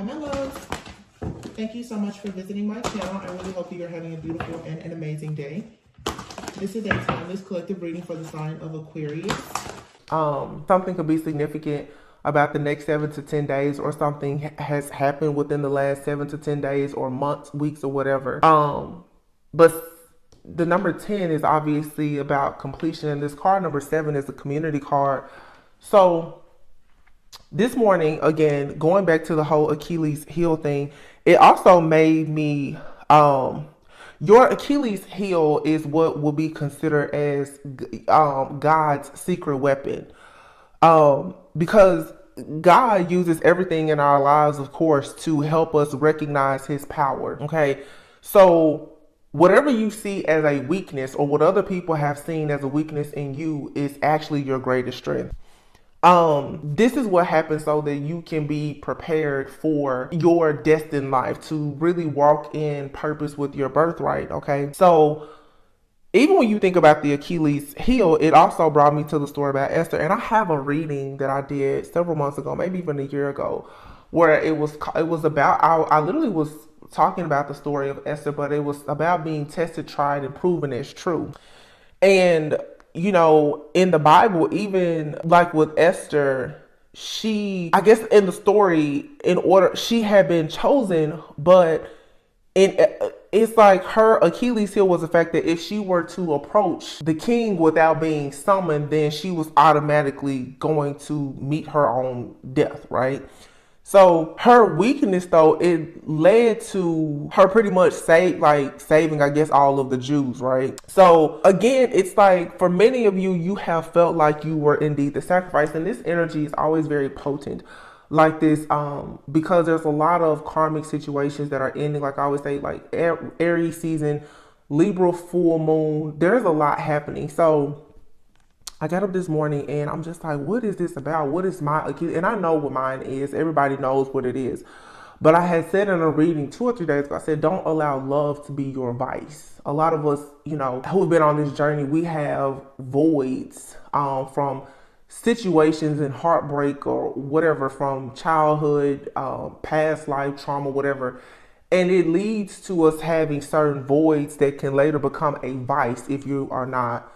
my loves. Thank you so much for visiting my channel. I really hope that you're having a beautiful and an amazing day. This is a timeless collective reading for the sign of Aquarius. Something could be significant about the next 7 to 10 days, or something has happened within the last 7 to 10 days or months, weeks, or whatever. But the number 10 is obviously about completion, and this card number 7 is a community card. So this morning, again, going back to the whole Achilles heel thing, it also made me, your Achilles heel is what will be considered as God's secret weapon. Because God uses everything in our lives, of course, to help us recognize his power. Okay. So whatever you see as a weakness, or what other people have seen as a weakness in you, is actually your greatest strength. This is what happens so that you can be prepared for your destined life, to really walk in purpose with your birthright. Okay. So even when you think about the Achilles heel, it also brought me to the story about Esther. And I have a reading that I did several months ago, maybe even a year ago, where it was about, I literally was talking about the story of Esther, but it was about being tested, tried, and proven as true. And you know, in the Bible, even like with Esther, I guess in the story, she had been chosen, but it's like her Achilles heel was the fact that if she were to approach the king without being summoned, then she was automatically going to meet her own death, right? So her weakness, though, it led to her pretty much saving, I guess, all of the Jews, right? So again, it's like for many of you, you have felt like you were indeed the sacrifice, and this energy is always very potent like this, because there's a lot of karmic situations that are ending. Like I always say, like Aries season, Libra full moon, there's a lot happening. So I got up this morning and I'm just like, what is this about? What is my Achilles? And I know what mine is. Everybody knows what it is. But I had said in a reading 2 or 3 days ago, I said, don't allow love to be your vice. A lot of us, you know, who've been on this journey, we have voids from situations and heartbreak or whatever, from childhood, past life trauma, whatever. And it leads to us having certain voids that can later become a vice if you are not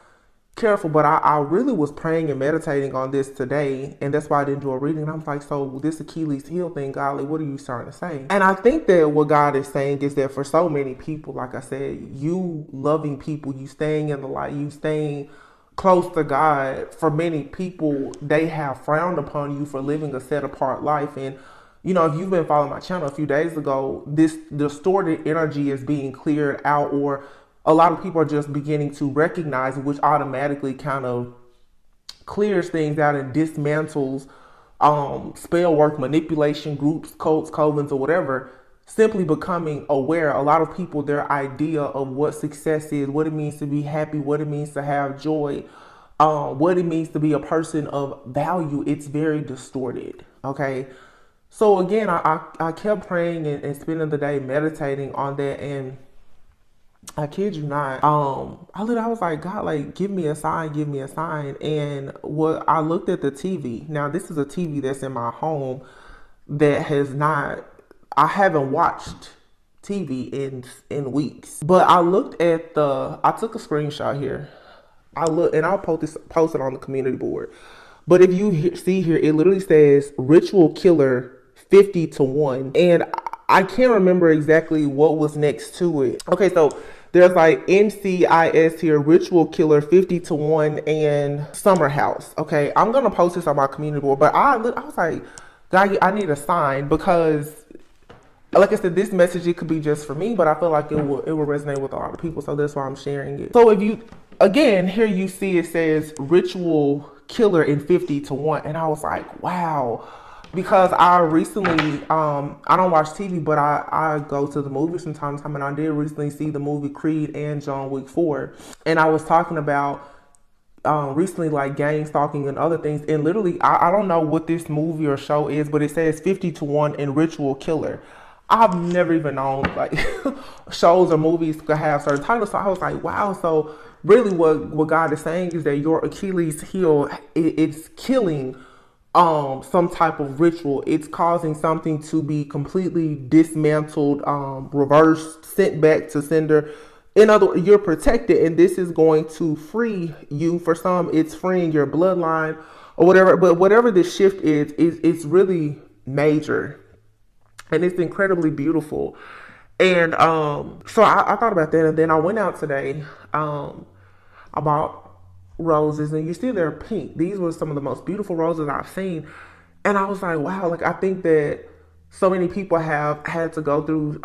careful. But I really was praying and meditating on this today, and that's why I didn't do a reading. And I'm like, so this Achilles heel thing, golly, what are you starting to say? And I think that what God is saying is that for so many people, like I said, you loving people, you staying in the light, you staying close to God, for many people, they have frowned upon you for living a set apart life. And you know, if you've been following my channel a few days ago, this distorted energy is being cleared out, or a lot of people are just beginning to recognize it, which automatically kind of clears things out and dismantles spell work, manipulation, groups, cults, covens, or whatever. Simply becoming aware. A lot of people, their idea of what success is, what it means to be happy, what it means to have joy, what it means to be a person of value, it's very distorted. Okay. So again, I kept praying and spending the day meditating on that, and I kid you not, I was like, God, like, give me a sign, give me a sign. And I looked at the TV. Now, this is a TV that's in my home that I haven't watched TV in weeks. But I looked at I took a screenshot here. And I'll post it on the community board. But if you see here, it literally says ritual killer 50 to 1. And I can't remember exactly what was next to it. Okay, so there's like NCIS here, ritual killer 50 to 1, and summer house. Okay, I'm gonna post this on my community board. But I was like, God, I need a sign, because like I said, this message, it could be just for me, but I feel like it will resonate with a lot of people. So that's why I'm sharing it. So if you, again, here you see it says ritual killer in 50 to 1. And I was like, wow. Because I recently, I don't watch TV, but I go to the movies from time to time. And I did recently see the movie Creed and John Wick 4. And I was talking about recently, like, gang stalking and other things. And literally, I don't know what this movie or show is, but it says 50 to 1 and ritual killer. I've never even known, like, shows or movies could have certain titles. So I was like, wow. So really what God is saying is that your Achilles heel, it's killing some type of ritual. It's causing something to be completely dismantled, reversed, sent back to sender. In other words, you're protected, and this is going to free you. For some, it's freeing your bloodline or whatever. But whatever this shift is, it's really major, and it's incredibly beautiful. And so I thought about that, and then I went out today. I bought roses, and you see they're pink. These were some of the most beautiful roses I've seen, and I was like, wow. Like, I think that so many people have had to go through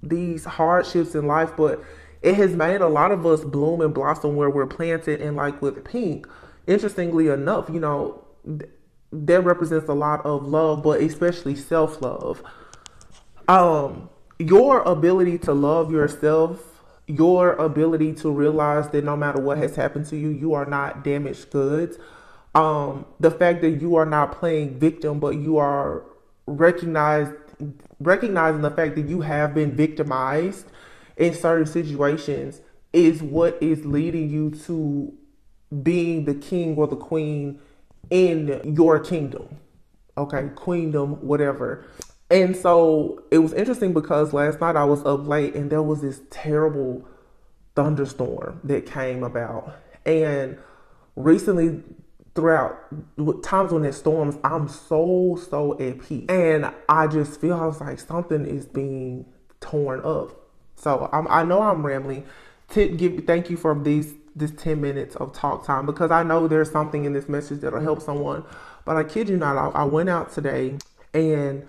these hardships in life, but it has made a lot of us bloom and blossom where we're planted. And like with pink, interestingly enough, you know, that represents a lot of love, but especially self-love. Your ability to love yourself, your ability to realize that no matter what has happened to you, you are not damaged goods. The fact that you are not playing victim, but you are recognizing the fact that you have been victimized in certain situations is what is leading you to being the king or the queen in your kingdom. Okay, queendom, whatever. And so it was interesting because last night I was up late and there was this terrible thunderstorm that came about. And recently, throughout times when it storms, I'm so at peace. And I just feel, I was like, something is being torn up. So I know I'm rambling. Thank you for this 10 minutes of talk time, because I know there's something in this message that'll help someone. But I kid you not, I went out today and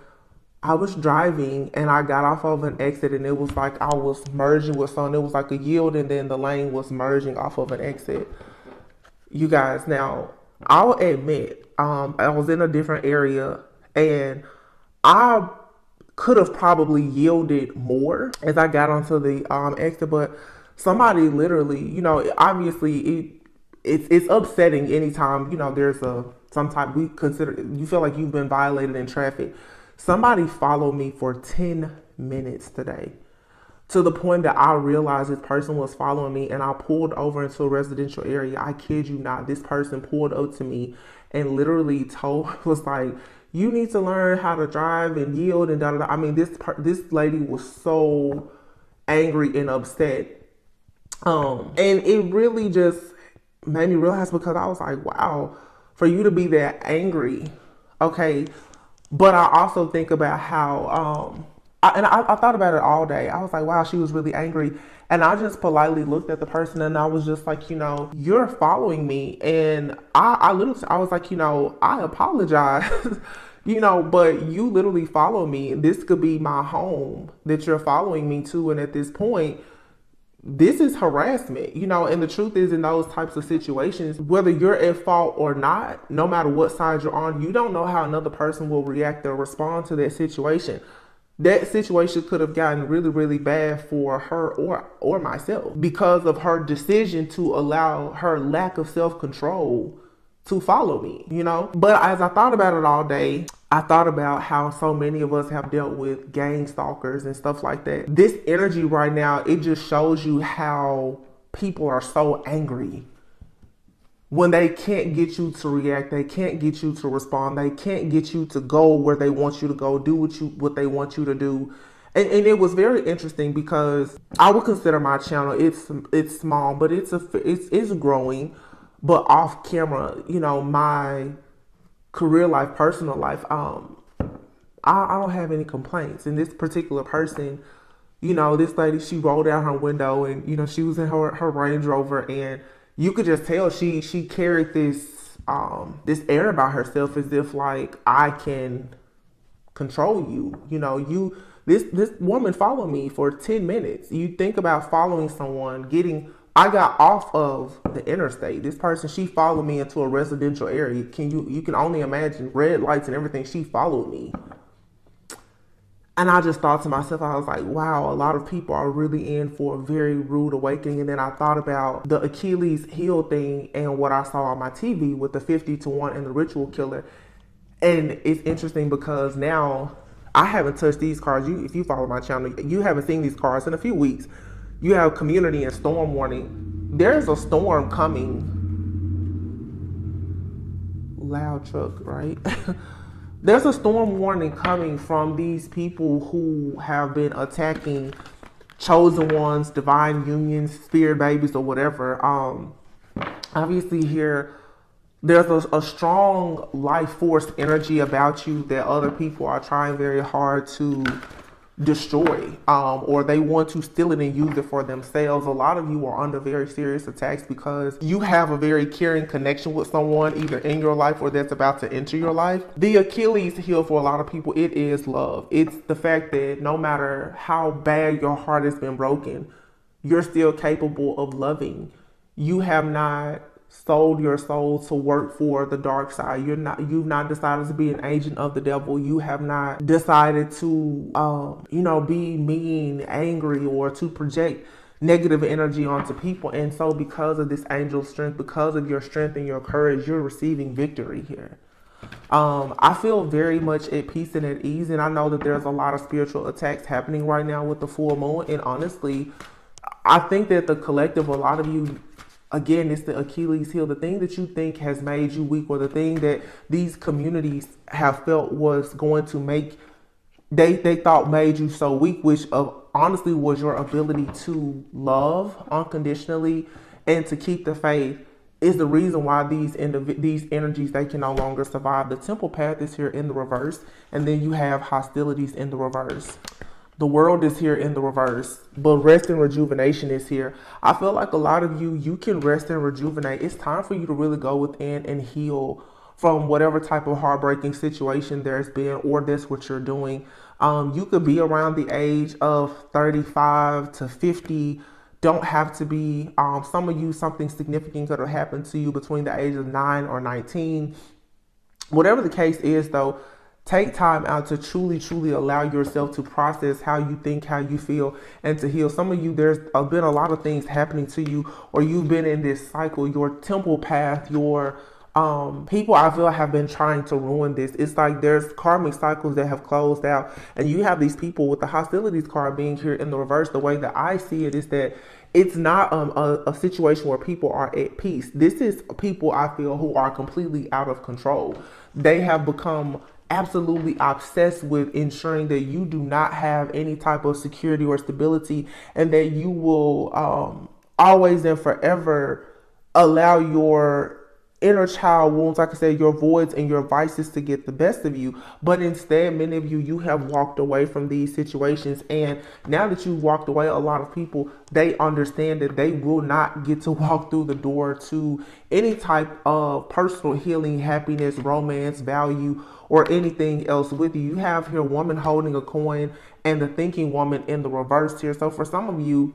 I was driving and I got off of an exit, and it was like I was merging with someone. It was like a yield, and then the lane was merging off of an exit. You guys, now I'll admit, I was in a different area and I could have probably yielded more as I got onto the exit, but somebody literally, you know, obviously it's upsetting anytime, you know, there's you feel like you've been violated in traffic. Somebody followed me for 10 minutes today, to the point that I realized this person was following me, and I pulled over into a residential area. I kid you not, this person pulled up to me and literally was like, you need to learn how to drive and yield and da da da. I mean, this lady was so angry and upset. And it really just made me realize, because I was like, wow, for you to be that angry. Okay. But I also think about how, I thought about it all day. I was like, wow, she was really angry. And I just politely looked at the person and I was just like, you know, you're following me. And I was like, you know, I apologize, you know, but you literally follow me. This could be my home that you're following me to. And at this point, this is harassment, you know. And the truth is, in those types of situations, whether you're at fault or not, no matter what side you're on, you don't know how another person will react or respond to that situation. That situation could have gotten really, really bad for her or myself because of her decision to allow her lack of self-control to follow me, you know. But as I thought about it all day, I thought about how so many of us have dealt with gang stalkers and stuff like that. This energy right now, it just shows you how people are so angry when they can't get you to react, they can't get you to respond, they can't get you to go where they want you to go, do what they want you to do. And it was very interesting because I would consider my channel, it's small, but it's growing. But off camera, you know, my career life, personal life, I don't have any complaints. And this particular person, you know, this lady, she rolled down her window and, you know, she was in her Range Rover, and you could just tell she carried this air about herself, as if like, I can control you. You know, this woman followed me for 10 minutes. You think about following someone, I got off of the interstate. This person, she followed me into a residential area. You can only imagine, red lights and everything. She followed me. And I just thought to myself, I was like, wow, a lot of people are really in for a very rude awakening. And then I thought about the Achilles heel thing and what I saw on my TV with the 50-1 and the ritual killer. And it's interesting because now I haven't touched these cards. If you follow my channel, you haven't seen these cards in a few weeks. You have community and storm warning. There's a storm coming loud truck, right? There's a storm warning coming from these people who have been attacking chosen ones, divine unions, spirit babies, or whatever. Obviously here, there's a strong life force energy about you that other people are trying very hard to destroy, or they want to steal it and use it for themselves. A lot of you are under very serious attacks because you have a very caring connection with someone either in your life or that's about to enter your life. The Achilles heel for a lot of people, it is love. It's the fact that no matter how bad your heart has been broken, you're still capable of loving. You have not sold your soul to work for the dark side. You've not decided to be an agent of the devil. You have not decided to be mean, angry, or to project negative energy onto people. And so because of this angel strength, because of your strength and your courage, you're receiving victory here. I feel very much at peace and at ease, and I know that there's a lot of spiritual attacks happening right now with the full moon. And honestly, I think that the collective, a lot of you, again, it's the Achilles heel. The thing that you think has made you weak, or the thing that these communities have felt was going to make, they thought made you so weak, which honestly was your ability to love unconditionally and to keep the faith, is the reason why these energies, they can no longer survive. The temple path is here in the reverse, and then you have hostilities in the reverse. The world is here in the reverse, but rest and rejuvenation is here. I feel like a lot of you can rest and rejuvenate. It's time for you to really go within and heal from whatever type of heartbreaking situation there's been, or that's what you're doing. You could be around the age of 35 to 50. Don't have to be. Some of you, something significant could have happened to you between the age of 9 or 19. Whatever the case is, though, take time out to truly allow yourself to process how you think, how you feel, and to heal. Some of you, there's been a lot of things happening to you, or you've been in this cycle, your temple path, your people I feel have been trying to ruin this. It's like there's karmic cycles that have closed out, and you have these people with the hostilities card being here in the reverse. The way that I see it is that it's not a situation where people are at peace. This is people I feel who are completely out of control. They have become absolutely obsessed with ensuring that you do not have any type of security or stability, and that you will always and forever allow your inner child wounds, like I said, your voids and your vices to get the best of you. But instead, many of you have walked away from these situations. And now that you've walked away, a lot of people, they understand that they will not get to walk through the door to any type of personal healing, happiness, romance, value, or anything else with you. You have here woman holding a coin and the thinking woman in the reverse here. So for some of you,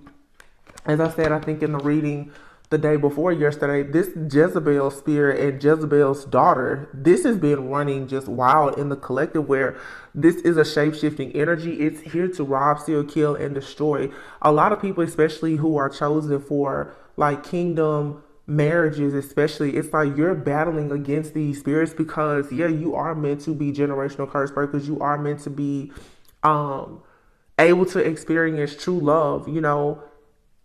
as I said, I think in the reading the day before yesterday, this Jezebel spirit and Jezebel's daughter, this has been running just wild in the collective, where this is a shape-shifting energy. It's here to rob, steal, kill, and destroy. A lot of people, especially who are chosen for like kingdom marriages, especially, it's like you're battling against these spirits because you are meant to be generational curse breakers. You are meant to be able to experience true love,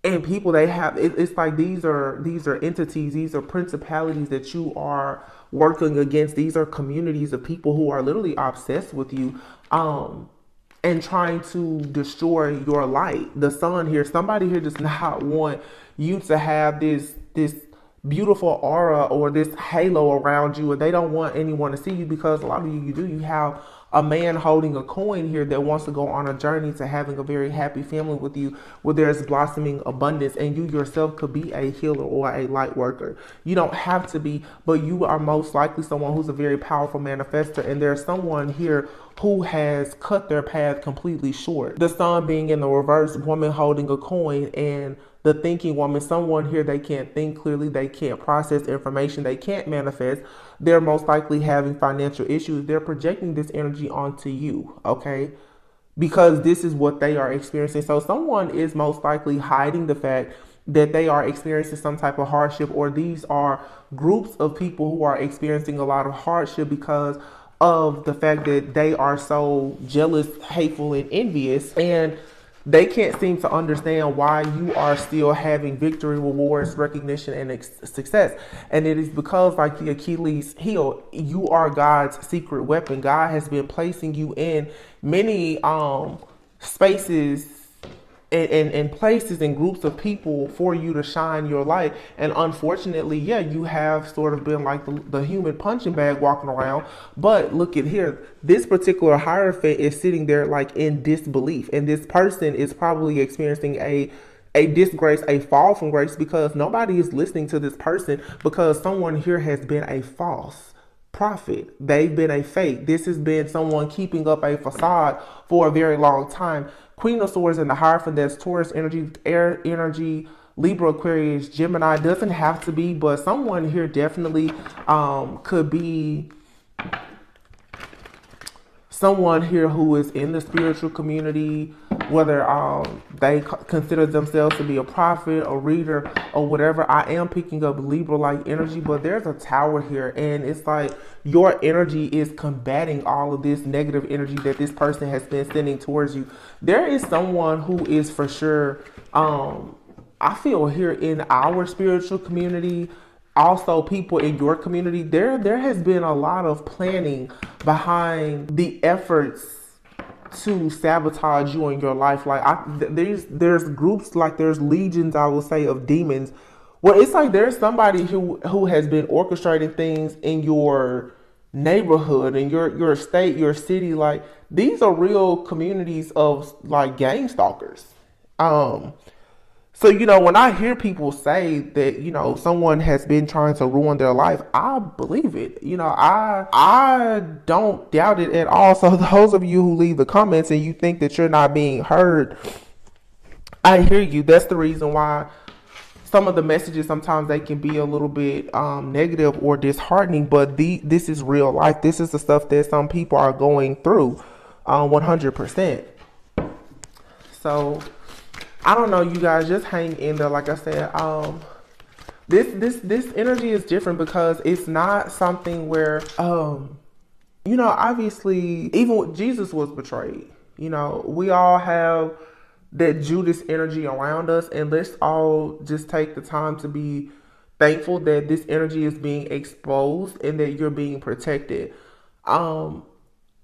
and people, they have it's like these are entities, these are principalities that you are working against. These are communities of people who are literally obsessed with you and trying to destroy your light. The sun here, somebody here does not want you to have this beautiful aura or this halo around you, and they don't want anyone to see you, because a lot of you have a man holding a coin here that wants to go on a journey to having a very happy family with you, where there's blossoming abundance, and you yourself could be a healer or a light worker. You don't have to be, but you are most likely someone who's a very powerful manifester, and there's someone here who has cut their path completely short. The sun being in the reverse, woman holding a coin, and the thinking woman, someone here, they can't think clearly, they can't process information, they can't manifest. They're most likely having financial issues. They're projecting this energy onto you, okay? Because this is what they are experiencing. So someone is most likely hiding the fact that they are experiencing some type of hardship, or these are groups of people who are experiencing a lot of hardship because of the fact that they are so jealous, hateful, and envious. And They can't seem to understand why you are still having victory, rewards, recognition, and success. And it is because, like the Achilles heel, you are God's secret weapon. God has been placing you in many spaces and places and groups of people for you to shine your light. And unfortunately, yeah, you have sort of been like the human punching bag walking around. But look at here, this particular hierophant is sitting there like in disbelief, and this person is probably experiencing a disgrace, a fall from grace, because nobody is listening to this person, because someone here has been a false prophet. They've been a fake. This has been someone keeping up a facade for a very long time. Queen of Swords in the Hierophant, that's Taurus energy, air energy, Libra, Aquarius, Gemini. Doesn't have to be, but someone here definitely could be someone here who is in the spiritual community, whether they consider themselves to be a prophet, a reader, or whatever. I am picking up Libra-like energy, but there's a tower here, and it's like your energy is combating all of this negative energy that this person has been sending towards you. There is someone who is for sure, I feel here in our spiritual community, also people in your community, there has been a lot of planning behind the efforts to sabotage you in your life. Like there's groups, like there's legions, I will say, of demons, where it's like there's somebody who has been orchestrating things in your neighborhood, in your state, your city. Like these are real communities of like gang stalkers. So, you know, when I hear people say that, you know, someone has been trying to ruin their life, I believe it. You know, I don't doubt it at all. So those of you who leave the comments and you think that you're not being heard, I hear you. That's the reason why some of the messages, sometimes they can be a little bit negative or disheartening, but this is real life. This is the stuff that some people are going through 100%. So I don't know, you guys, just hang in there. Like I said, this energy is different because it's not something where, you know, obviously, even Jesus was betrayed. You know, we all have that Judas energy around us, and let's all just take the time to be thankful that this energy is being exposed and that you're being protected.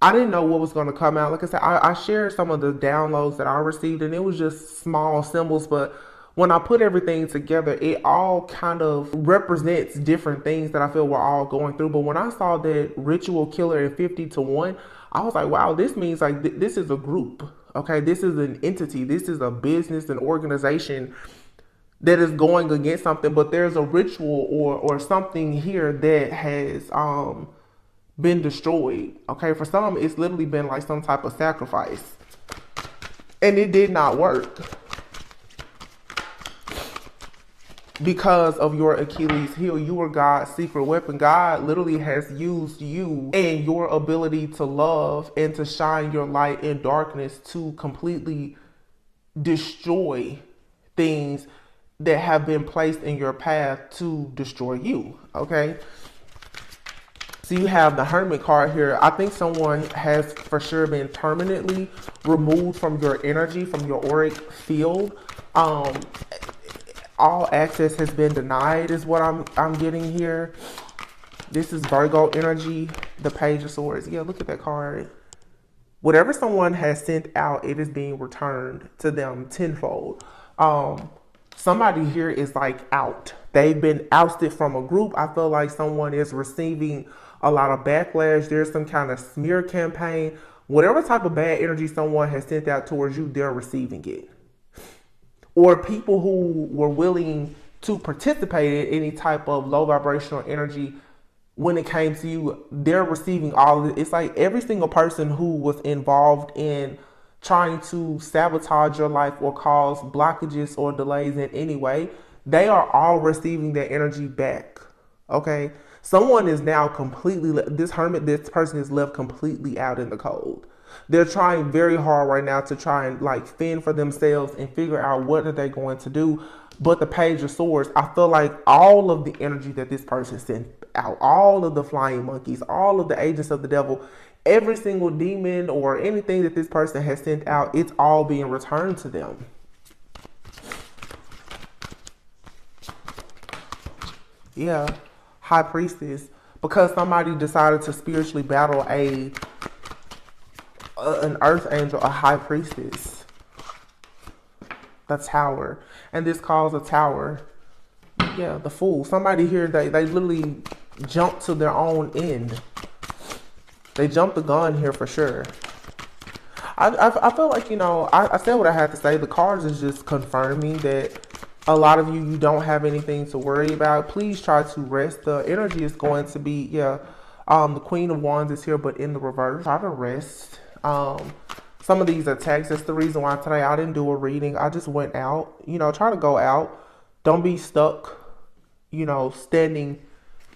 I didn't know what was going to come out. Like I said, I shared some of the downloads that I received, and it was just small symbols. But when I put everything together, it all kind of represents different things that I feel we're all going through. But when I saw that ritual killer in 50 to 1, I was like, wow, this means like this is a group. Okay, this is an entity. This is a business, an organization that is going against something. But there's a ritual or something here that has been destroyed. Okay, for some it's literally been like some type of sacrifice, and it did not work because of your Achilles heel. You were God's secret weapon. God literally has used you and your ability to love and to shine your light in darkness to completely destroy things that have been placed in your path to destroy you. Okay, so you have the Hermit card here. I think someone has for sure been permanently removed from your energy, from your auric field. All access has been denied is what I'm getting here. This is Virgo energy, the Page of Swords. Yeah, look at that card. Whatever someone has sent out, it is being returned to them tenfold. Somebody here is like out. They've been ousted from a group. I feel like someone is receiving a lot of backlash. There's some kind of smear campaign. Whatever type of bad energy someone has sent out towards you, they're receiving it. Or people who were willing to participate in any type of low vibrational energy when it came to you, they're receiving all of it. It's like every single person who was involved in trying to sabotage your life or cause blockages or delays in any way, they are all receiving their energy back. Okay, someone is now completely, this person is left completely out in the cold. They're trying very hard right now to try and like fend for themselves and figure out what are they going to do. But the Page of Swords, I feel like all of the energy that this person sent out, all of the flying monkeys, all of the agents of the devil, every single demon or anything that this person has sent out, it's all being returned to them. Yeah, High Priestess, because somebody decided to spiritually battle an earth angel, a High Priestess. The Tower, and this calls a Tower. Yeah, the Fool. Somebody here, they literally jumped to their own end. They jumped the gun here for sure. I feel like, you know, I said what I had to say. The cards is just confirming that a lot of you don't have anything to worry about. Please try to rest. The energy is going to be, yeah, the Queen of Wands is here, but in the reverse. Try to rest. Some of these attacks, that's the reason why today I didn't do a reading. I just went out. You know, try to go out. Don't be stuck, you know, standing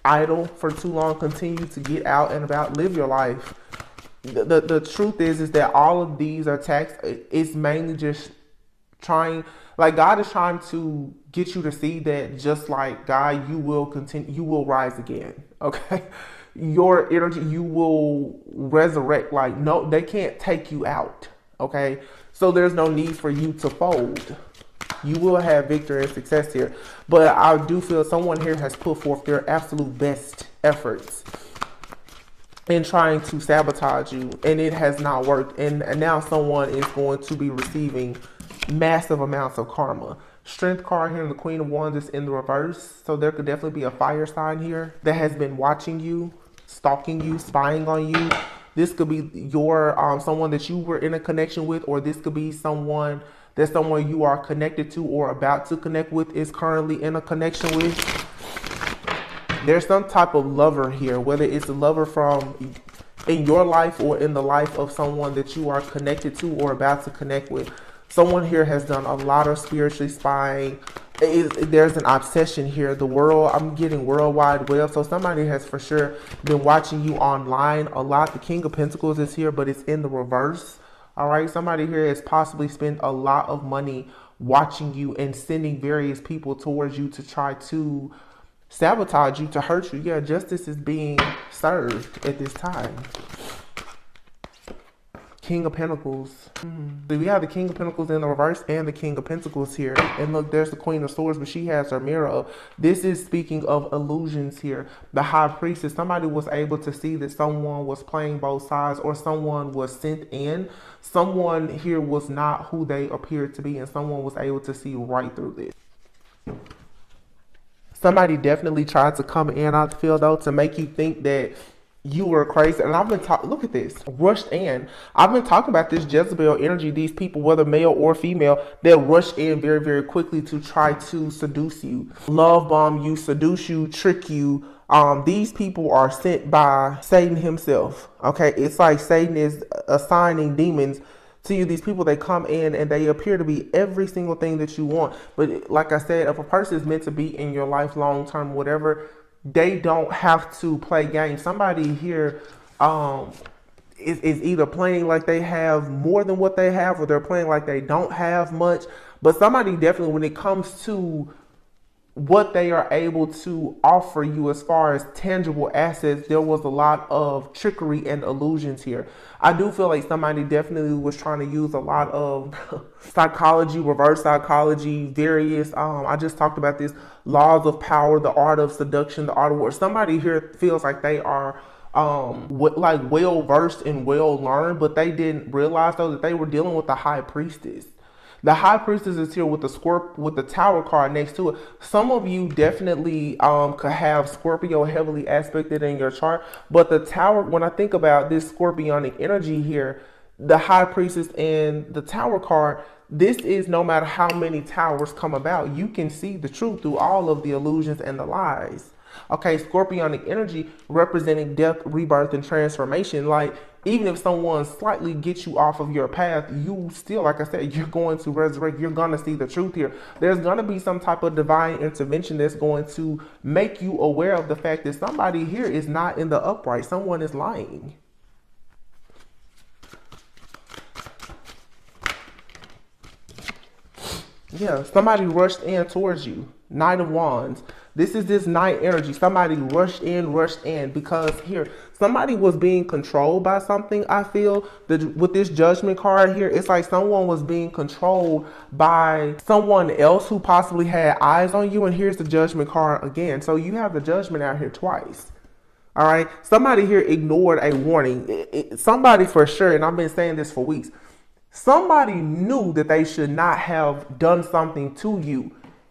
idle for too long. Continue to get out and about. Live your life. The truth is that all of these attacks, it's mainly just trying, like God is trying to get you to see that just like God, you will continue, you will rise again. Okay. Your energy, you will resurrect. Like, no, they can't take you out. Okay. So there's no need for you to fold. You will have victory and success here. But I do feel someone here has put forth their absolute best efforts in trying to sabotage you, and it has not worked. And now someone is going to be receiving massive amounts of karma. Strength card here, the Queen of Wands is in the reverse. So there could definitely be a fire sign here that has been watching you, stalking you, spying on you. This could be your someone that you were in a connection with, or this could be someone that someone you are connected to or about to connect with is currently in a connection with. There's some type of lover here, whether it's a lover from in your life or in the life of someone that you are connected to or about to connect with. Someone here has done a lot of spiritually spying. There's an obsession here. The world, I'm getting worldwide web. So somebody has for sure been watching you online a lot. The King of Pentacles is here, but it's in the reverse. All right. Somebody here has possibly spent a lot of money watching you and sending various people towards you to try to sabotage you, to hurt you. Yeah, justice is being served at this time. King of Pentacles. So we have the King of Pentacles in the reverse and the King of Pentacles here. And look, there's the Queen of Swords, but she has her mirror up. This is speaking of illusions here. The High Priestess, somebody was able to see that someone was playing both sides, or someone was sent in. Someone here was not who they appeared to be, and someone was able to see right through this. Somebody definitely tried to come in out the field though to make you think that you were crazy. And I've been talking, look at this, rushed in. I've been talking about this Jezebel energy, these people, whether male or female, that rush in very, very quickly to try to seduce you, love bomb you, seduce you, trick you. These people are sent by Satan himself. Okay. It's like Satan is assigning demons to you. These people, they come in and they appear to be every single thing that you want. But like I said, if a person is meant to be in your life long term, whatever, they don't have to play games. Somebody here is either playing like they have more than what they have, or they're playing like they don't have much. But somebody definitely, when it comes to what they are able to offer you as far as tangible assets, there was a lot of trickery and illusions here. I do feel like somebody definitely was trying to use a lot of psychology, reverse psychology, various, I just talked about this, laws of power, the art of seduction, the art of war. Somebody here feels like they are like well versed and well learned, but they didn't realize though that they were dealing with the High Priestess. The High Priestess is here with the Tower card next to it. Some of you definitely could have Scorpio heavily aspected in your chart. But the Tower, when I think about this Scorpionic energy here, the High Priestess and the Tower card, this is no matter how many towers come about, you can see the truth through all of the illusions and the lies. Okay, Scorpionic energy representing death, rebirth, and transformation. Like, even if someone slightly gets you off of your path, you still, like I said, you're going to resurrect. You're going to see the truth here. There's going to be some type of divine intervention that's going to make you aware of the fact that somebody here is not in the upright. Someone is lying. Yeah, somebody rushed in towards you. Knight of Wands. This is this night energy. Somebody rushed in because here, somebody was being controlled by something. I feel that with this judgment card here, it's like someone was being controlled by someone else who possibly had eyes on you. And here's the judgment card again. So you have the judgment out here twice. All right. Somebody here ignored a warning. Somebody for sure, and I've been saying this for weeks, somebody knew that they should not have done something to you,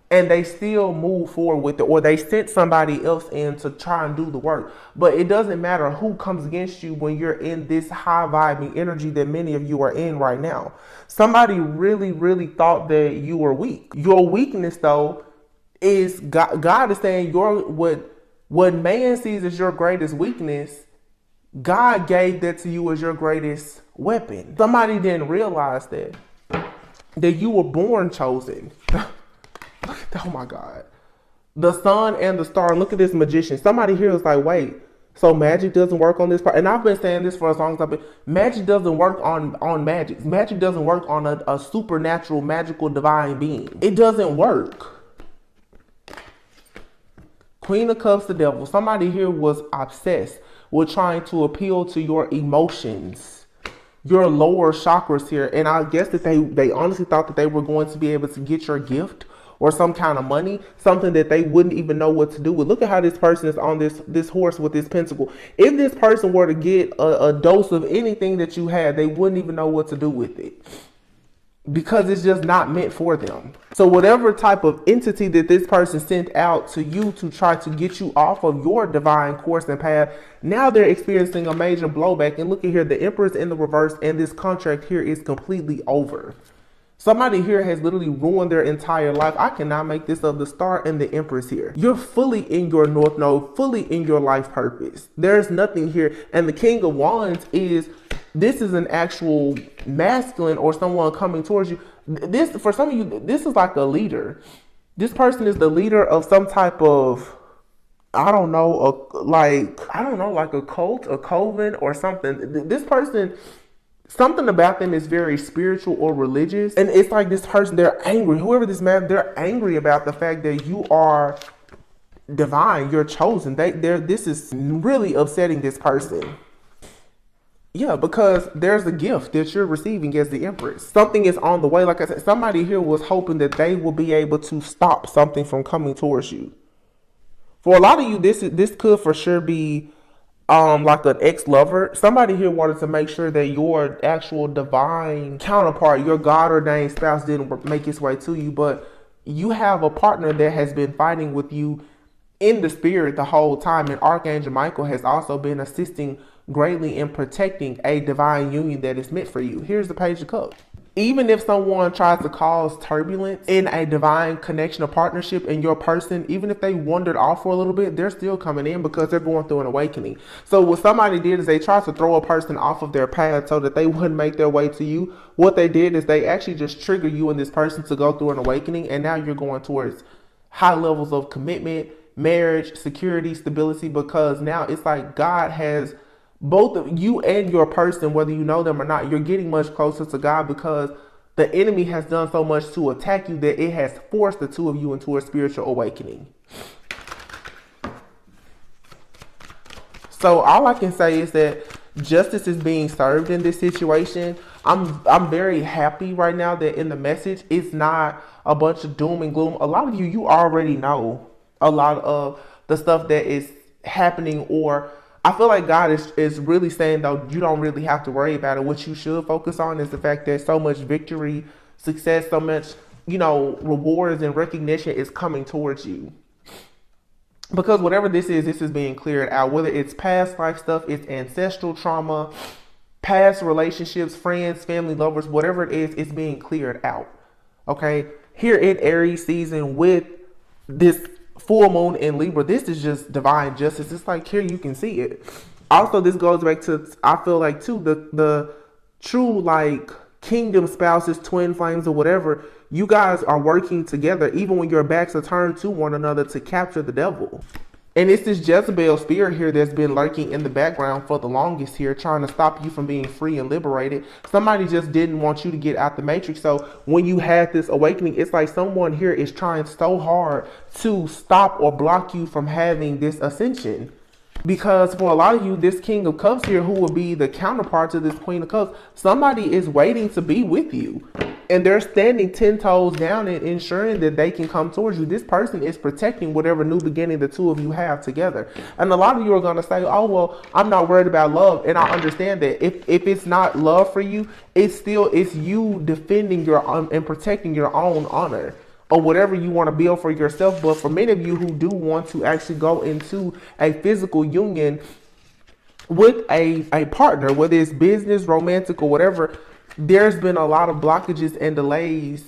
and they still move forward with it, or they sent somebody else in to try and do the work. But it doesn't matter who comes against you when you're in this high vibing energy that many of you are in right now. Somebody really, really thought that you were weak. Your weakness, though, is God is saying what man sees as your greatest weakness, God gave that to you as your greatest weapon. Somebody didn't realize that you were born chosen. Oh my God. The sun and the star. Look at this magician. Somebody here is like, wait, so magic doesn't work on this part? And I've been saying this for as long as I've been. Magic doesn't work on magic. Magic doesn't work on a supernatural, magical, divine being. It doesn't work. Queen of Cups, the devil. Somebody here was obsessed with trying to appeal to your emotions, your lower chakras here. And I guess that they honestly thought that they were going to be able to get your gift or some kind of money, something that they wouldn't even know what to do with. Look at how this person is on this horse with this pentacle. If this person were to get a dose of anything that you had, they wouldn't even know what to do with it, because it's just not meant for them. So whatever type of entity that this person sent out to you to try to get you off of your divine course and path, now they're experiencing a major blowback. And look at here, the Emperor's in the reverse, and this contract here is completely over. Somebody here has literally ruined their entire life. I cannot make this up. The Star and the Empress here. You're fully in your North Node, fully in your life purpose. There's nothing here. And the King of Wands this is an actual masculine or someone coming towards you. This, for some of you, this is like a leader. This person is the leader of some type of, I don't know, like a cult, a coven or something. This person, something about them is very spiritual or religious. And it's like this person, they're angry. Whoever this man, they're angry about the fact that you are divine, you're chosen. This is really upsetting this person. Yeah, because there's a gift that you're receiving as the Empress. Something is on the way. Like I said, somebody here was hoping that they will be able to stop something from coming towards you. For a lot of you, this could for sure be like an ex-lover. Somebody here wanted to make sure that your actual divine counterpart, your God-ordained spouse, didn't make its way to you. But you have a partner that has been fighting with you in the spirit the whole time. And Archangel Michael has also been assisting greatly in protecting a divine union that is meant for you. Here's the Page of Cups. Even if someone tries to cause turbulence in a divine connection or partnership in your person, even if they wandered off for a little bit, they're still coming in because they're going through an awakening. So what somebody did is they tried to throw a person off of their path so that they wouldn't make their way to you. What they did is they actually just trigger you and this person to go through an awakening. And now you're going towards high levels of commitment, marriage, security, stability, because now it's like God has both of you and your person, whether you know them or not, you're getting much closer to God because the enemy has done so much to attack you that it has forced the two of you into a spiritual awakening. So all I can say is that justice is being served in this situation. I'm very happy right now that in the message, it's not a bunch of doom and gloom. A lot of you already know a lot of the stuff that is happening, or I feel like God is really saying, though, you don't really have to worry about it. What you should focus on is the fact that so much victory, success, so much, rewards and recognition is coming towards you. Because whatever this is being cleared out, whether it's past life stuff, it's ancestral trauma, past relationships, friends, family, lovers, whatever it is, it's being cleared out. Okay. Here in Aries season with this full moon in Libra, this is just divine justice. It's like here you can see it. Also, this goes back to, I feel like too, the true like kingdom spouses, twin flames or whatever, you guys are working together even when your backs are turned to one another to capture the devil. And it's this Jezebel spirit here that's been lurking in the background for the longest here, trying to stop you from being free and liberated. Somebody just didn't want you to get out the matrix. So when you had this awakening, it's like someone here is trying so hard to stop or block you from having this ascension. Because for a lot of you, this King of Cups here, who will be the counterpart to this Queen of Cups, somebody is waiting to be with you. And they're standing 10 toes down and ensuring that they can come towards you. This person is protecting whatever new beginning the two of you have together. And a lot of you are going to say, oh, well, I'm not worried about love. And I understand that if it's not love for you, it's you defending your and protecting your own honor, or whatever you want to build for yourself. But for many of you who do want to actually go into a physical union with a partner, whether it's business, romantic, or whatever, there's been a lot of blockages and delays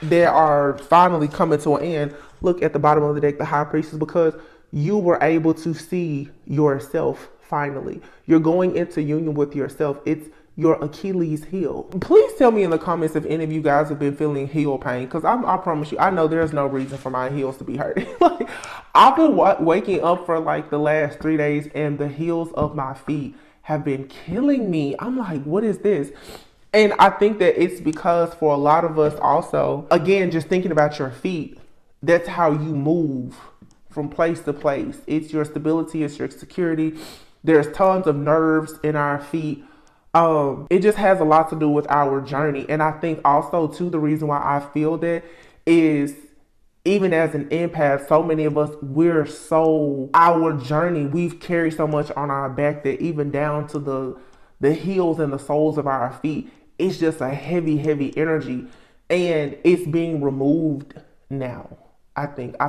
that are finally coming to an end. Look at the bottom of the deck, the High Priestess, because you were able to see yourself finally. You're going into union with yourself. It's your Achilles heel. Please tell me in the comments if any of you guys have been feeling heel pain, because I promise you, I know there's no reason for my heels to be hurting. Like, I've been waking up for like the last 3 days and the heels of my feet have been killing me. I'm like, what is this? And I think that it's because for a lot of us also, again, just thinking about your feet, that's how you move from place to place. It's your stability, it's your security. There's tons of nerves in our feet. It just has a lot to do with our journey. And I think also too, the reason why I feel that is, even as an empath, so many of us, our journey, we've carried so much on our back that even down to the heels and the soles of our feet, it's just a heavy, heavy energy, and it's being removed now. I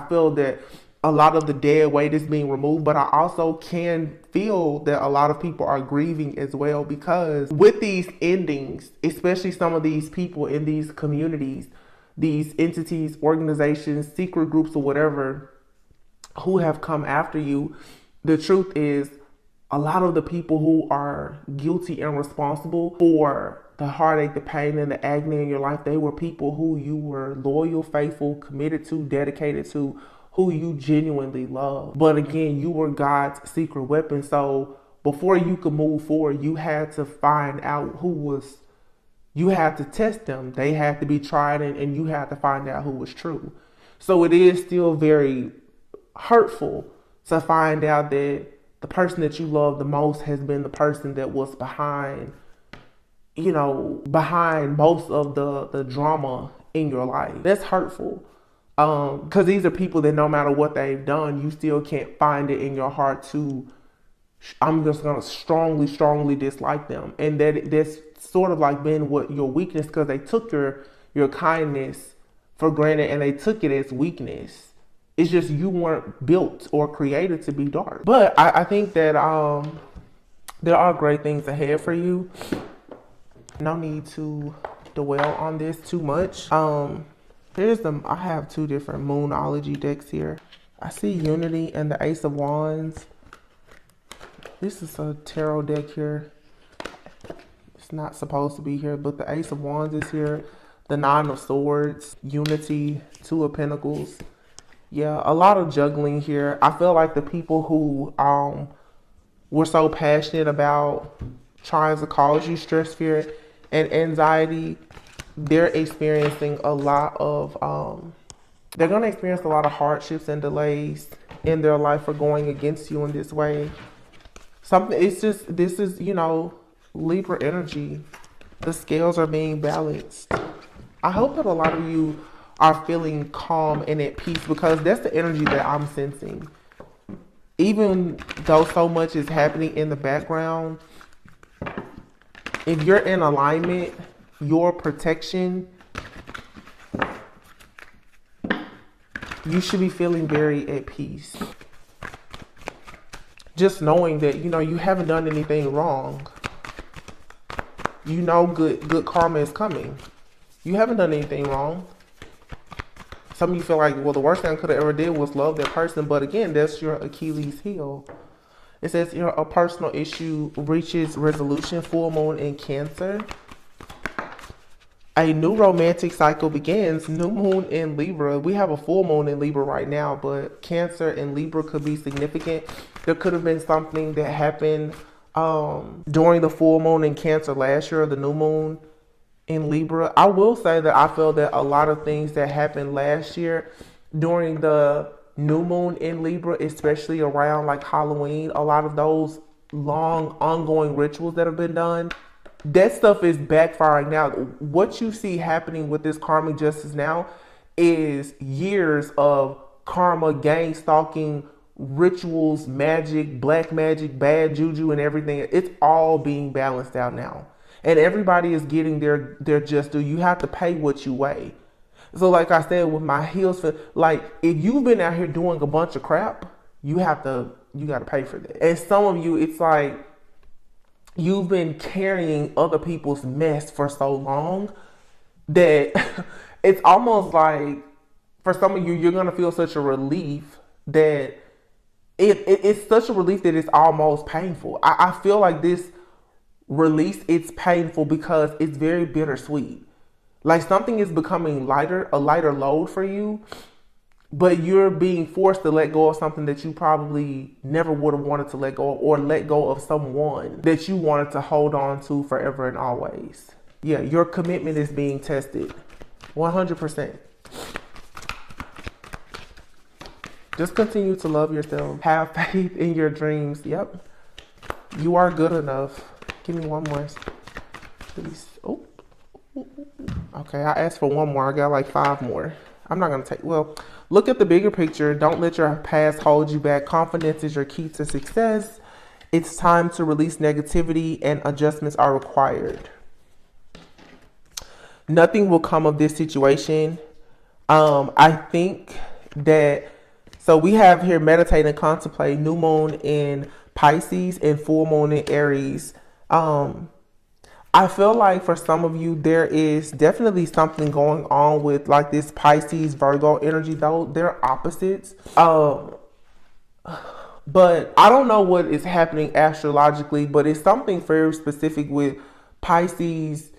feel that a lot of the dead weight is being removed, but I also can feel that a lot of people are grieving as well, because with these endings, especially some of these people in these communities, these entities, organizations, secret groups, or whatever, who have come after you, the truth is a lot of the people who are guilty and responsible for the heartache, the pain, and the agony in your life, they were people who you were loyal, faithful, committed to, dedicated to, who you genuinely love. But again, you were God's secret weapon. So before you could move forward, you had to find out you had to test them. They had to be tried, and you had to find out who was true. So it is still very hurtful to find out that the person that you love the most has been the person that was behind most of the drama in your life. That's hurtful. Because these are people that no matter what they've done, you still can't find it in your heart to, I'm just going to strongly, strongly dislike them. And that's sort of like been what your weakness, because they took your kindness for granted and they took it as weakness. It's just you weren't built or created to be dark. But I think that there are great things ahead for you. No need to dwell on this too much. I have two different Moonology decks here. I see Unity and the Ace of Wands. This is a tarot deck here. It's not supposed to be here, but the Ace of Wands is here. The Nine of Swords, Unity, Two of Pentacles. Yeah, a lot of juggling here. I feel like the people who were so passionate about trying to cause you stress, fear, and anxiety, they're experiencing a lot of they're going to experience a lot of hardships and delays in their life for going against you in this way. This is Libra energy. The scales are being balanced. I hope that a lot of you are feeling calm and at peace, because that's the energy that I'm sensing. Even though so much is happening in the background, if you're in alignment, your protection, you should be feeling very at peace. Just knowing that, you haven't done anything wrong. Good karma is coming. You haven't done anything wrong. Some of you feel like, well, the worst thing I could have ever did was love that person. But again, that's your Achilles heel. It says, a personal issue reaches resolution, full moon in Cancer. A new romantic cycle begins. New moon in Libra. We have a full moon in Libra right now, but Cancer and Libra could be significant. There could have been something that happened during the full moon in Cancer last year, or the new moon in Libra. I will say that I feel that a lot of things that happened last year during the new moon in Libra, especially around like Halloween, a lot of those long ongoing rituals that have been done, that stuff is backfiring now. What you see happening with this karmic justice now is years of karma, gang stalking, rituals, magic, black magic, bad juju, and everything. It's all being balanced out now. And everybody is getting their just due. You have to pay what you weigh. So like I said, with my heels, like if you've been out here doing a bunch of crap, you got to pay for that. And some of you, it's like you've been carrying other people's mess for so long that it's almost like for some of you, you're going to feel such a relief that it's such a relief that it's almost painful. I feel like this release, it's painful because it's very bittersweet. Like something is becoming lighter, a lighter load for you, but you're being forced to let go of something that you probably never would have wanted to let go of, or let go of someone that you wanted to hold on to forever and always. Yeah, your commitment is being tested 100%. Just continue to love yourself. Have faith in your dreams. Yep. You are good enough. Give me one more, please. Oh. Okay, I asked for one more. I got like 5 more. I'm not going to take, well, look at the bigger picture. Don't let your past hold you back. Confidence is your key to success. It's time to release negativity and adjustments are required. Nothing will come of this situation. I think that, so we have here meditate and contemplate, new moon in Pisces and full moon in Aries. I feel like for some of you, there is definitely something going on with like this Pisces Virgo energy, though they're opposites. But I don't know what is happening astrologically, but it's something very specific with Pisces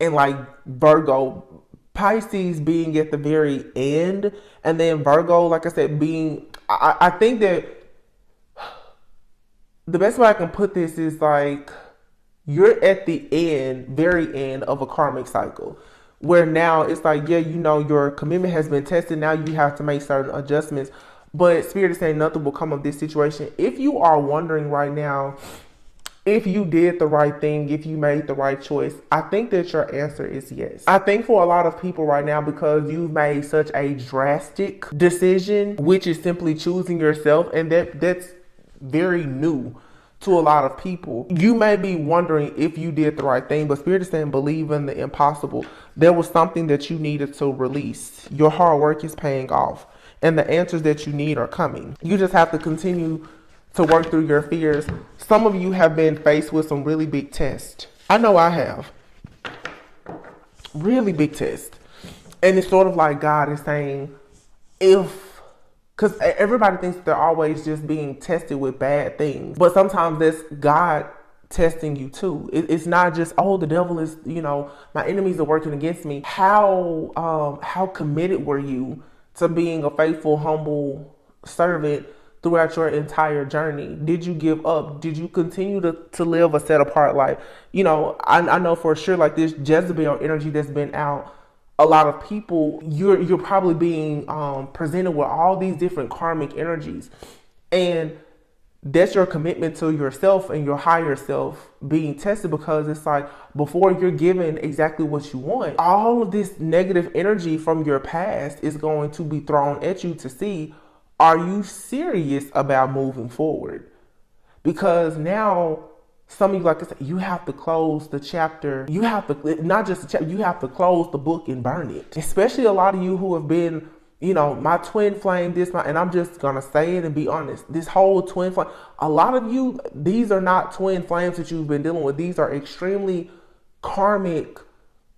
and like Virgo. Pisces being at the very end, and then Virgo, like I said, being, I think that the best way I can put this is like, you're at the end, very end of a karmic cycle where now it's like, yeah, you know, your commitment has been tested. Now you have to make certain adjustments, but Spirit is saying nothing will come of this situation. If you are wondering right now, if you did the right thing, if you made the right choice, I think that your answer is yes. I think for a lot of people right now, because you've made such a drastic decision, which is simply choosing yourself, and that's very new to a lot of people. You may be wondering if you did the right thing, but Spirit is saying believe in the impossible. There was something that you needed to release. Your hard work is paying off, and the answers that you need are coming. You just have to continue to work through your fears. Some of you have been faced with some really big tests. I know I have. Really big tests. And it's sort of like God is saying, because everybody thinks they're always just being tested with bad things. But sometimes that's God testing you too. It's not just, oh, the devil is, you know, my enemies are working against me. How committed were you to being a faithful, humble servant throughout your entire journey? Did you give up? Did you continue to live a set apart life? You know, I know for sure, like this Jezebel energy that's been out, a lot of people, you're probably being presented with all these different karmic energies, and that's your commitment to yourself and your higher self being tested, because it's like before you're given exactly what you want, all of this negative energy from your past is going to be thrown at you to see, are you serious about moving forward? Because now some of you, like I said, you have to close the chapter. You have to, not just the chapter, you have to close the book and burn it. Especially a lot of you who have been, you know, my twin flame, and I'm just going to say it and be honest. This whole twin flame, a lot of you, these are not twin flames that you've been dealing with. These are extremely karmic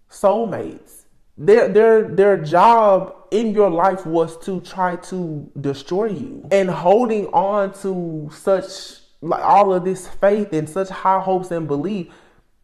soulmates. Their job in your life was to try to destroy you, and holding on to such, like all of this faith and such high hopes and belief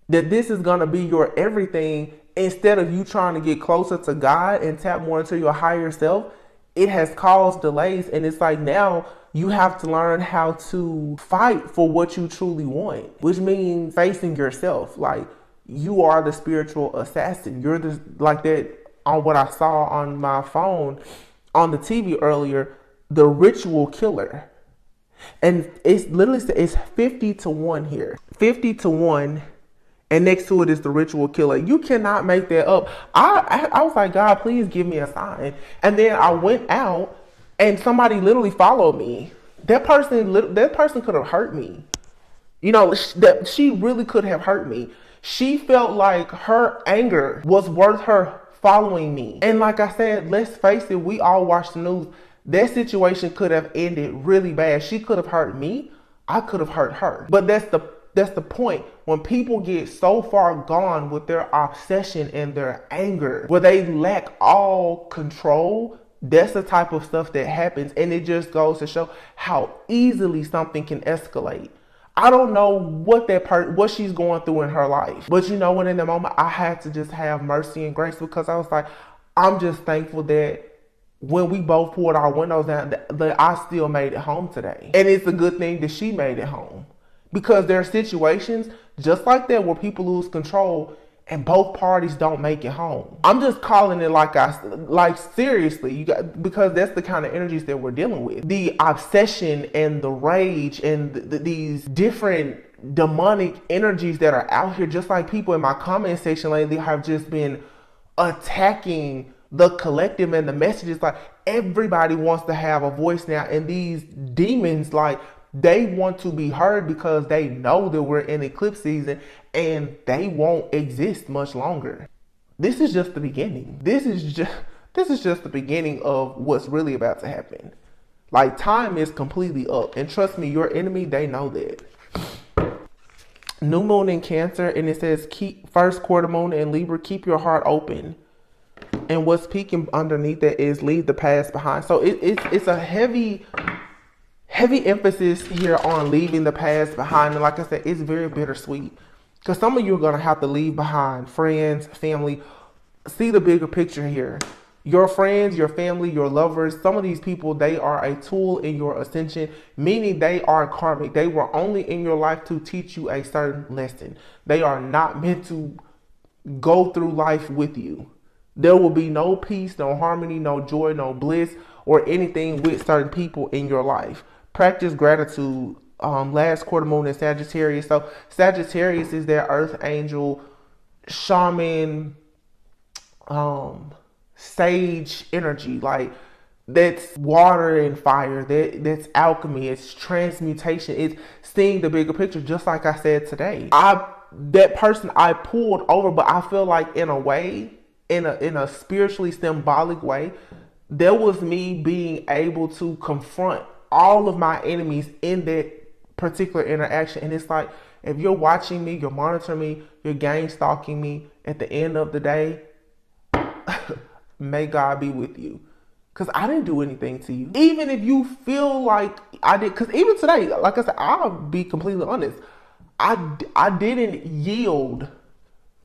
that this is going to be your everything, instead of you trying to get closer to God and tap more into your higher self, it has caused delays. And it's like now you have to learn how to fight for what you truly want, which means facing yourself. Like, you are the spiritual assassin. You're the, like that on what I saw on my phone on the TV earlier, the ritual killer. And it's literally, it's 50-1 here. 50-1. And next to it is the ritual killer. You cannot make that up. I was like, God, please give me a sign. And then I went out and somebody literally followed me. That person could have hurt me. You know, that she really could have hurt me. She felt like her anger was worth her following me. And like I said, let's face it, we all watch the news. That situation could have ended really bad. She could have hurt me. I could have hurt her. But that's the point. When people get so far gone with their obsession and their anger, where they lack all control, that's the type of stuff that happens. And it just goes to show how easily something can escalate. I don't know what she's going through in her life. But you know what, in the moment, I had to just have mercy and grace, because I was like, I'm just thankful that when we both pulled our windows down, that I still made it home today. And it's a good thing that she made it home. Because there are situations just like that where people lose control and both parties don't make it home. I'm just calling it like seriously, because that's the kind of energies that we're dealing with. The obsession and the rage and these different demonic energies that are out here, just like people in my comment section lately have just been attacking the collective and the messages. Like, everybody wants to have a voice now, and these demons, like, they want to be heard because they know that we're in eclipse season and they won't exist much longer. This is just the beginning. This is just the beginning of what's really about to happen. Like, time is completely up, and trust me, your enemy, they know that. New moon in Cancer, and it says keep first quarter moon in Libra, keep your heart open. And what's peeking underneath that is leave the past behind. So it's a heavy emphasis here on leaving the past behind. And like I said, it's very bittersweet, because some of you are going to have to leave behind friends, family. See the bigger picture here. Your friends, your family, your lovers, some of these people, they are a tool in your ascension, meaning they are karmic. They were only in your life to teach you a certain lesson. They are not meant to go through life with you. There will be no peace, no harmony, no joy, no bliss, or anything with certain people in your life. Practice gratitude. Last quarter moon in Sagittarius. So Sagittarius is their earth angel, shaman, sage energy. Like, that's water and fire. That's alchemy. It's transmutation. It's seeing the bigger picture. Just like I said today, that person I pulled over, but I feel like in a way, in a spiritually symbolic way, there was me being able to confront all of my enemies in that particular interaction. And it's like, if you're watching me, you're monitoring me, you're gang stalking me, at the end of the day, may God be with you. Because I didn't do anything to you. Even if you feel like I did, because even today, like I said, I'll be completely honest, I didn't yield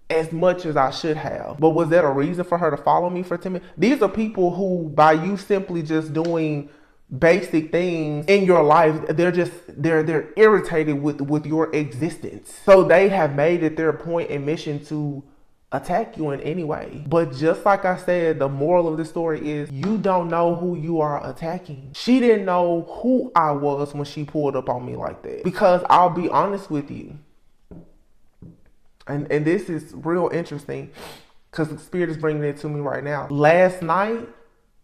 as much as I should have. But was that a reason for her to follow me for 10 minutes? These are people who, by you simply just doing basic things in your life, they're irritated with your existence. So they have made it their point and mission to attack you in any way. But just like I said, the moral of the story is you don't know who you are attacking. She didn't know who I was when she pulled up on me like that. Because I'll be honest with you, and this is real interesting, because the Spirit is bringing it to me right now. Last night,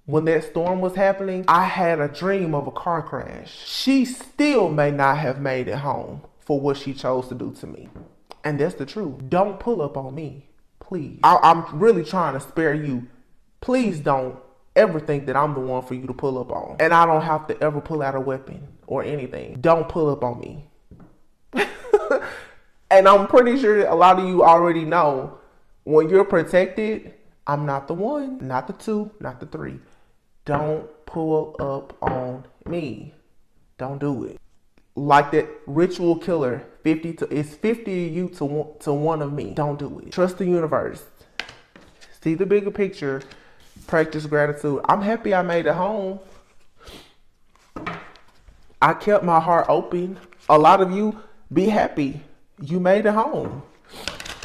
when that storm was happening, I had a dream of a car crash. She still may not have made it home for what she chose to do to me. And that's the truth. Don't pull up on me, please. I'm really trying to spare you. Please don't ever think that I'm the one for you to pull up on. And I don't have to ever pull out a weapon or anything. Don't pull up on me. And I'm pretty sure a lot of you already know, when you're protected, I'm not the one, not the two, not the three. Don't pull up on me. Don't do it. Like that ritual killer, it's 50 of you to one of me. Don't do it. Trust the universe. See the bigger picture. Practice gratitude. I'm happy I made it home. I kept my heart open. A lot of you, be happy. You made it home.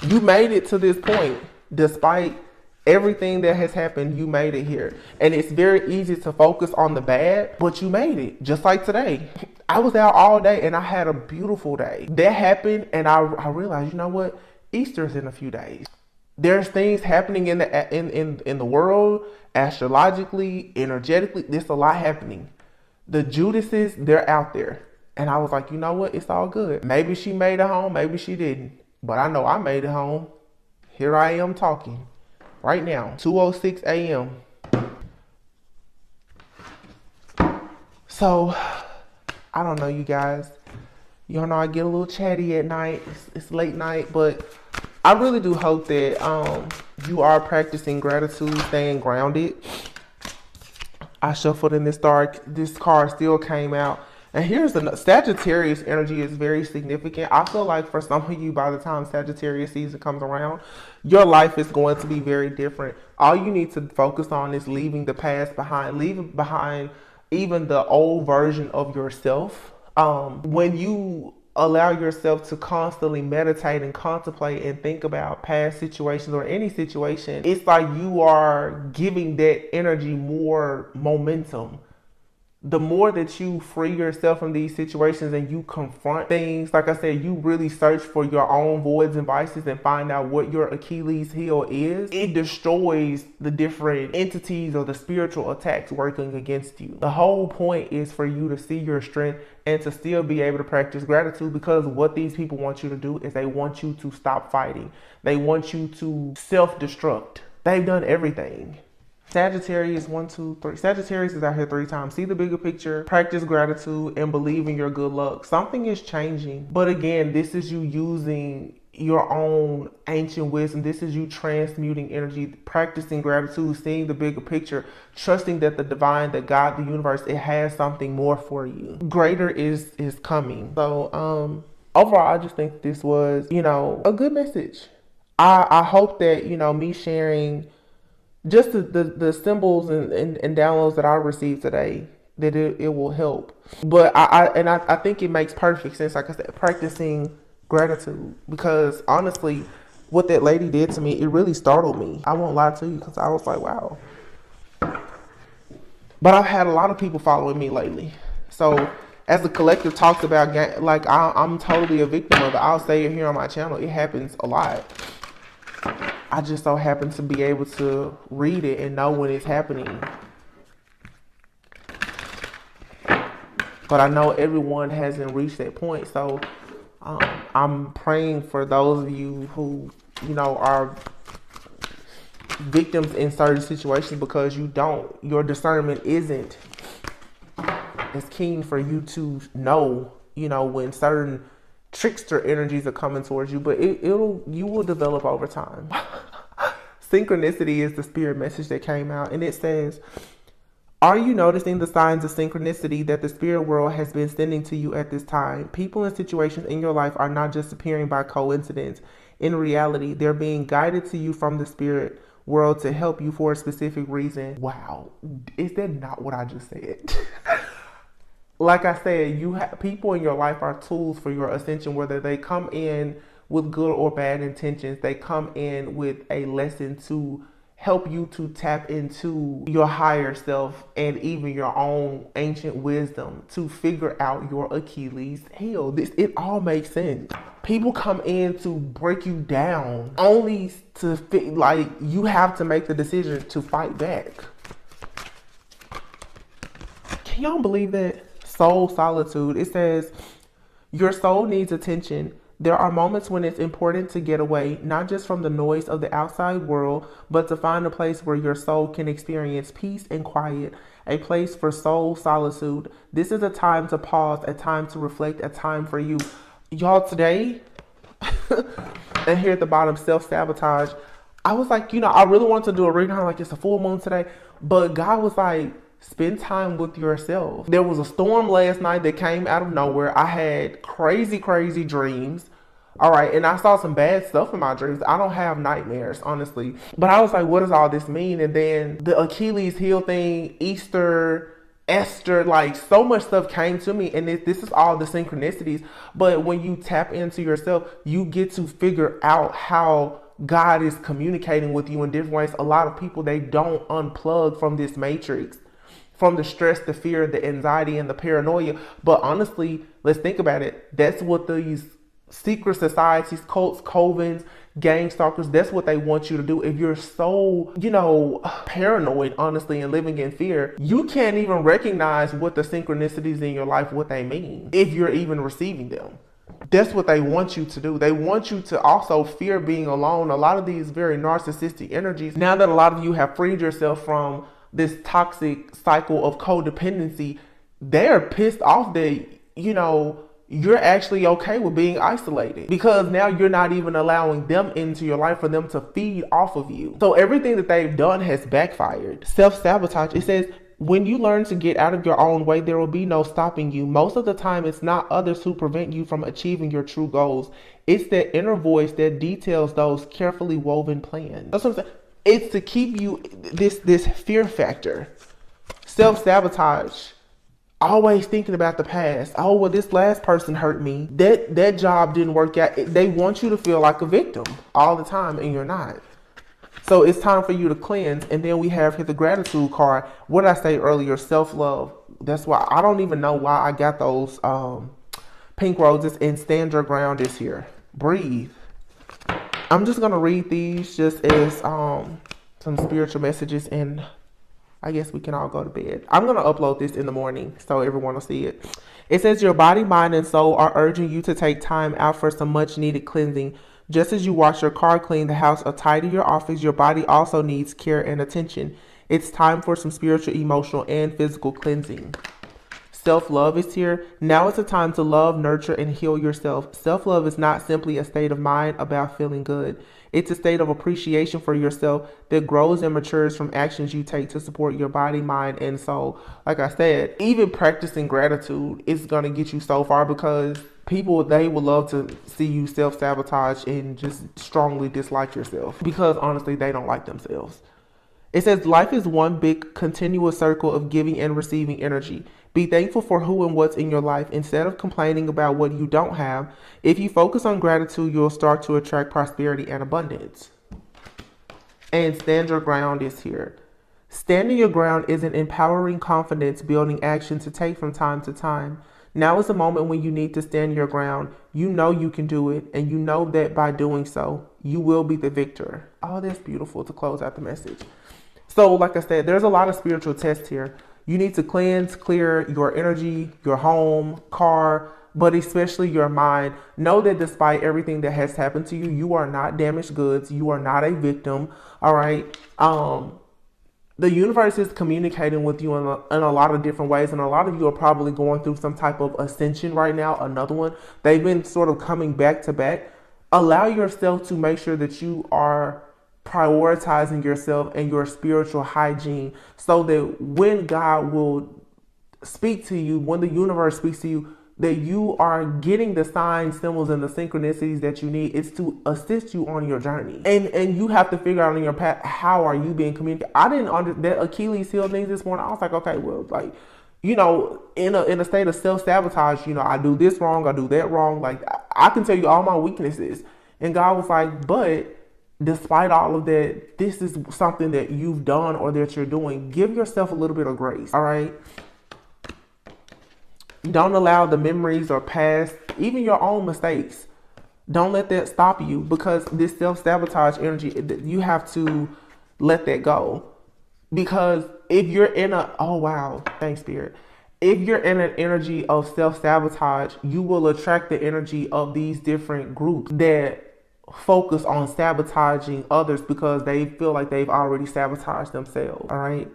You made it to this point. Despite everything that has happened, you made it here. And it's very easy to focus on the bad, but you made it. Just like today. I was out all day and I had a beautiful day. That happened and I realized, you know what? Easter's in a few days. There's things happening in the world, astrologically, energetically. There's a lot happening. The Judases, they're out there. And I was like, you know what? It's all good. Maybe she made it home. Maybe she didn't. But I know I made it home. Here I am talking. Right now, 2:06 a.m. So, I don't know, you guys. You know I get a little chatty at night. It's late night. But I really do hope that you are practicing gratitude, staying grounded. I shuffled in this dark. This card still came out. And here's the Sagittarius energy is very significant. I feel like for some of you, by the time Sagittarius season comes around, your life is going to be very different. All you need to focus on is leaving the past behind, leaving behind even the old version of yourself. When you allow yourself to constantly meditate and contemplate and think about past situations or any situation, it's like you are giving that energy more momentum. The more that you free yourself from these situations and you confront things, like I said, you really search for your own voids and vices and find out what your Achilles heel is, it destroys the different entities or the spiritual attacks working against you. The whole point is for you to see your strength and to still be able to practice gratitude, because what these people want you to do is they want you to stop fighting. They want you to self-destruct. They've done everything. Sagittarius, 1, 2, 3. Sagittarius is out here 3 times. See the bigger picture, practice gratitude, and believe in your good luck. Something is changing. But again, this is you using your own ancient wisdom. This is you transmuting energy, practicing gratitude, seeing the bigger picture, trusting that the divine, that God, the universe, it has something more for you. Greater is coming. So overall, I just think this was, a good message. I hope that, me sharing just the symbols and downloads that I received today, that it will help. But I think it makes perfect sense, like I said, practicing gratitude, because honestly, what that lady did to me, it really startled me. I won't lie to you, because I was like, wow. But I've had a lot of people following me lately. So as the collective talks about, like I'm totally a victim of it. I'll say it here on my channel. It happens a lot. I just so happen to be able to read it and know when it's happening. But I know everyone hasn't reached that point. So I'm praying for those of you who, are victims in certain situations, because your discernment isn't as keen for you to know, when certain trickster energies are coming towards you, but you will develop over time. Synchronicity is the spirit message that came out, and it says, are you noticing the signs of synchronicity that the spirit world has been sending to you at this time? People and situations in your life are not just appearing by coincidence. In reality, they're being guided to you from the spirit world to help you for a specific reason. Wow, is that not what I just said? Like I said, people in your life are tools for your ascension, whether they come in with good or bad intentions. They come in with a lesson to help you to tap into your higher self and even your own ancient wisdom to figure out your Achilles heel. It all makes sense. People come in to break you down, only to like you have to make the decision to fight back. Can y'all believe that? Soul solitude. It says, your soul needs attention. There are moments when it's important to get away, not just from the noise of the outside world, but to find a place where your soul can experience peace and quiet, a place for soul solitude. This is a time to pause, a time to reflect, a time for you. Y'all, today, and here at the bottom, self-sabotage. I was like, I really want to do a reading, like it's a full moon today, but God was like, spend time with yourself. There was a storm last night that came out of nowhere. I had crazy dreams. All right. And I saw some bad stuff in my dreams. I don't have nightmares, honestly. But I was like, what does all this mean? And then the Achilles heel thing, Easter, Esther, like so much stuff came to me. And this is all the synchronicities. But when you tap into yourself, you get to figure out how God is communicating with you in different ways. A lot of people, they don't unplug from this matrix, from the stress, the fear, the anxiety, and the paranoia. But honestly, let's think about it. That's what these secret societies, cults, covens, gang stalkers, that's what they want you to do. If you're so, paranoid, honestly, and living in fear, you can't even recognize what the synchronicities in your life, what they mean, if you're even receiving them. That's what they want you to do. They want you to also fear being alone. A lot of these very narcissistic energies, now that a lot of you have freed yourself from this toxic cycle of codependency, they're pissed off that, you're actually okay with being isolated, because now you're not even allowing them into your life for them to feed off of you. So everything that they've done has backfired. Self-sabotage. It says, when you learn to get out of your own way, there will be no stopping you. Most of the time, it's not others who prevent you from achieving your true goals. It's that inner voice that details those carefully woven plans. That's what I'm saying. It's to keep you, this fear factor. Self-sabotage. Always thinking about the past. Oh, well, this last person hurt me. That job didn't work out. They want you to feel like a victim all the time, and you're not. So it's time for you to cleanse. And then we have here the gratitude card. What did I say earlier? Self-love. That's why I don't even know why I got those pink roses. And stand your ground is here. Breathe. I'm just going to read these just as some spiritual messages, and I guess we can all go to bed. I'm going to upload this in the morning so everyone will see it. It says, your body, mind, and soul are urging you to take time out for some much needed cleansing. Just as you wash your car, clean the house, or tidy your office, your body also needs care and attention. It's time for some spiritual, emotional, and physical cleansing. Self-love is here. Now is the time to love, nurture, and heal yourself. Self-love is not simply a state of mind about feeling good. It's a state of appreciation for yourself that grows and matures from actions you take to support your body, mind, and soul. Like I said, even practicing gratitude is going to get you so far, because people, they would love to see you self-sabotage and just strongly dislike yourself, because honestly, they don't like themselves. It says, life is one big continuous circle of giving and receiving energy. Be thankful for who and what's in your life instead of complaining about what you don't have. If you focus on gratitude, you'll start to attract prosperity and abundance. And stand your ground is here. Standing your ground is an empowering, confidence building action to take from time to time. Now is the moment when you need to stand your ground. You know you can do it, and you know that by doing so, you will be the victor. Oh, that's beautiful to close out the message. So like I said, there's a lot of spiritual tests here. You need to cleanse, clear your energy, your home, car, but especially your mind. Know that despite everything that has happened to you, you are not damaged goods. You are not a victim. All right. The universe is communicating with you in a lot of different ways. And a lot of you are probably going through some type of ascension right now. Another one. They've been sort of coming back to back. Allow yourself to make sure that you are prioritizing yourself and your spiritual hygiene, so that when God will speak to you, when the universe speaks to you, that you are getting the signs, symbols, and the synchronicities that you need. It's to assist you on your journey. And you have to figure out on your path, how are you being communicated? I didn't understand that Achilles heel thing this morning. I was like, okay, well, like, in a state of self-sabotage, I do this wrong, I do that wrong. Like, I can tell you all my weaknesses. And God was like, but despite all of that, this is something that you've done or that you're doing. Give yourself a little bit of grace, all right? Don't allow the memories or past, even your own mistakes, don't let that stop you, because this self-sabotage energy, you have to let that go. Because if you're in oh wow, thanks Spirit. If you're in an energy of self-sabotage, you will attract the energy of these different groups that focus on sabotaging others because they feel like they've already sabotaged themselves. All right.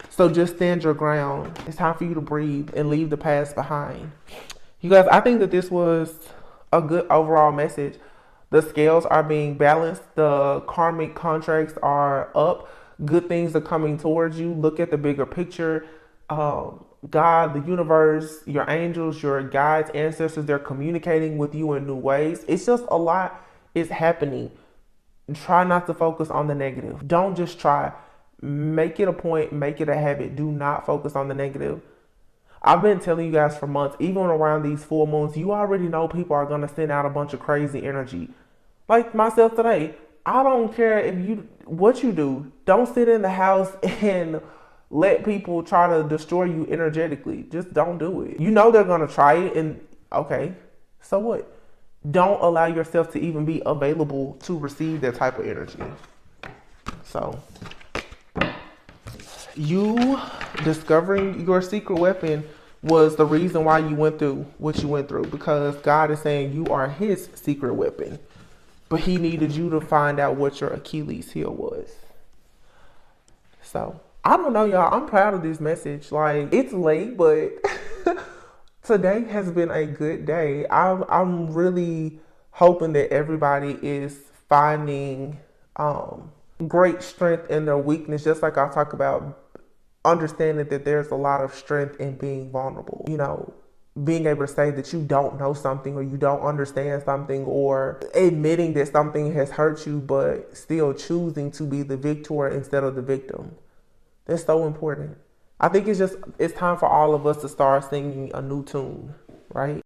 So just stand your ground. It's time for you to breathe and leave the past behind. You guys, I think that this was a good overall message. The scales are being balanced. The karmic contracts are up. Good things are coming towards you. Look at the bigger picture. God, the universe, your angels, your guides, ancestors, they're communicating with you in new ways. It's just a lot is happening. Try not to focus on the negative. Don't just try. Make it a point, make it a habit. Do not focus on the negative. I've been telling you guys for months, even around these full moons, you already know people are going to send out a bunch of crazy energy. Like myself today, I don't care what you do. Don't sit in the house and let people try to destroy you energetically. Just don't do it. You know they're going to try it, and okay, so what? Don't allow yourself to even be available to receive that type of energy. So, you discovering your secret weapon was the reason why you went through what you went through, because God is saying you are his secret weapon, but he needed you to find out what your Achilles heel was. So I don't know, y'all. I'm proud of this message. Like, it's late, but today has been a good day. I'm really hoping that everybody is finding great strength in their weakness, just like I talk about understanding that there's a lot of strength in being vulnerable. You know, being able to say that you don't know something or you don't understand something, or admitting that something has hurt you, but still choosing to be the victor instead of the victim. That's so important. I think it's time for all of us to start singing a new tune, right?